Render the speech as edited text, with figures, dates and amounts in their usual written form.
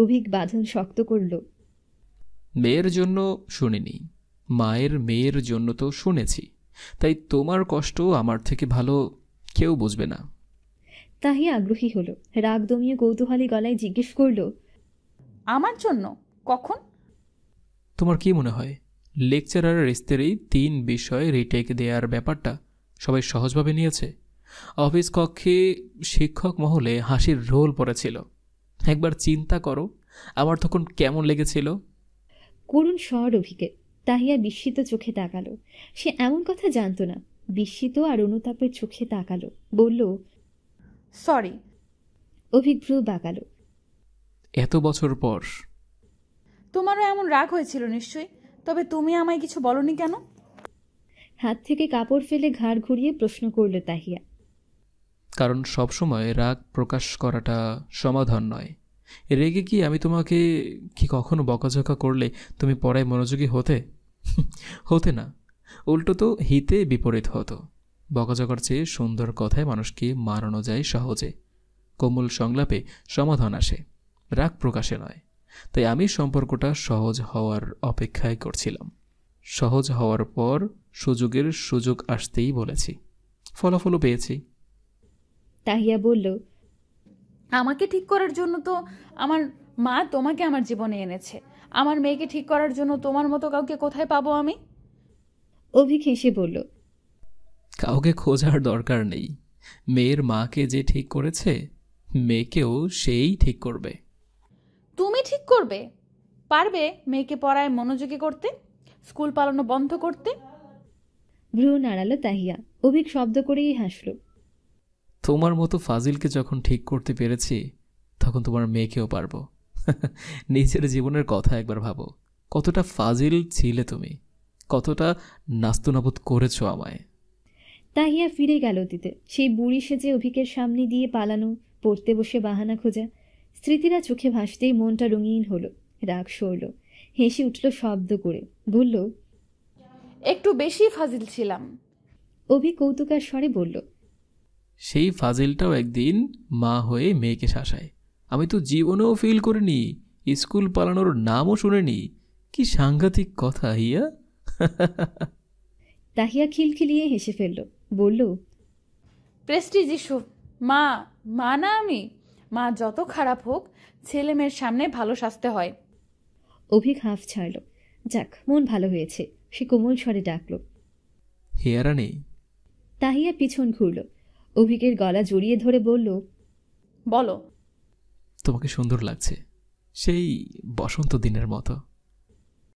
অভিক বাঁধন শক্ত করল। মেয়ের জন্য শুনিনি, মায়ের মেয়ের জন্য তো শুনেছি, তাই তোমার কষ্ট আমার থেকে ভালো কেউ বুঝবে না। তাহিয়া আগ্রহী হলো, রাগ দমিয়ে কৌতূহলী গলায় জিজ্ঞেস করল, আমার জন্য কখন? তোমার কি মনে হয় লেকচারারের স্ত্রী 3 বিষয়ে রিটেক দেওয়ার ব্যাপারটা সবাই সহজভাবে নিয়েছে? অফিস কক্ষে শিক্ষক মহলে হাসির রোল পড়েছিল। একবার চিন্তা করো আমার তখন কেমন লেগেছিল। করুণ স্বর অভিকের। তাহিয়া বিস্মিত চোখে তাকালো। সে এমন কথা জানত না। বিস্মিত আর অনুতাপের চোখে তাকালো, বলল, সরি। অভিক ভ্রু বাঁকালো। এত বছর পর? তোমারও এমন রাগ হয়েছিল নিশ্চয়ই, তবে তুমি আমায় কিছু বলনি কেন? হাত থেকে কাপড় ফেলে ঘাড় ঘুরিয়ে প্রশ্ন করল তাহিয়া। কারণ সবসময় রাগ প্রকাশ করাটা সমাধান নয়। রেগে কি আমি তোমাকে কি কখনো বকাঝকা করলে তুমি পড়ায় মনোযোগী হতে? হতে না, উল্টো তো হিতে বিপরীত হতো। বকাঝকার চেয়ে সুন্দর কথায় মানুষকে মারানো যায় সহজে। কোমল সংলাপে সমাধান আসে, রাগ প্রকাশে নয়। তাই আমি সম্পর্কটা সহজ হওয়ার অপেক্ষায় করছিলাম। সহজ হওয়ার পর সুযোগের সুযোগ আসতেই বলেছি, ফলাফলও পেয়েছি। তাহিয়া বলল, আমাকে ঠিক করার জন্য তো আমার মা তোমাকে আমার জীবনে এনেছে। আমার মেয়েকে ঠিক করার জন্য তোমার মতো কাউকে কোথায় পাবো আমি? অভিক হেসে বলল, কাউকে খোঁজার দরকার নেই। মেয়ের মাকে যে ঠিক করেছে, মেয়েকেও সেই ঠিক করবে। তুমি ঠিক করবে? পারবে মেয়েকে পড়ায় মনোযোগী করতে, স্কুল পালানো বন্ধ করতে? ভ্রু নাড়ালো তাহিয়া। অভিক শব্দ করেই হাসল। তোমার মতো ফাজিলকে যখন ঠিক করতে পেরেছি, তখন তোমার মেয়েকেও পারবো। নিজের জীবনের কথা একবার ভাবো, কতটা ফাজিল ছিলে তুমি, কতটা নাস্তুনাবুদ করেছো আমায়। তাহিয়া ফিরে গেল অতীতে। সেই বুড়ি সেজে অভিকের সামনে দিয়ে পালানো, পড়তে বসে বাহানা খোঁজা স্মৃতিরা চোখে ভাসতেই মনটা রঙিন হলো। রাগ সরল, হেসে উঠল শব্দ করে, বলল, একটু বেশি ফাজিল ছিলাম। অভি কৌতুকার স্বরে বলল, সেই ফাজিলটাও একদিন মা হয়ে মেয়েকে শাসায়। আমি তো জীবনেও ফিল করিনি, স্কুল পালানোর নামও শুনিনি। কি সাংঘাতিক কথা হিয়া। তাহিয়া খিলখিলিয়ে হেসে ফেলল, বলল, প্রেস্টিজ ইস্যু। মা মা না আমি। মা যত খারাপ হোক, ছেলে মেয়ের সামনে ভালো সাজতে হয়। অভিক হাঁফ ছাড়ল। যাক, মন ভালো হয়েছে। সে কোমল স্বরে ডাকল, হিয়ারানি। তাহিয়া পিছন ঘুরল। অভিকের গলা জড়িয়ে ধরে বলল, বলো। তোমাকে সুন্দর লাগছে, সেই বসন্ত দিনের মতো।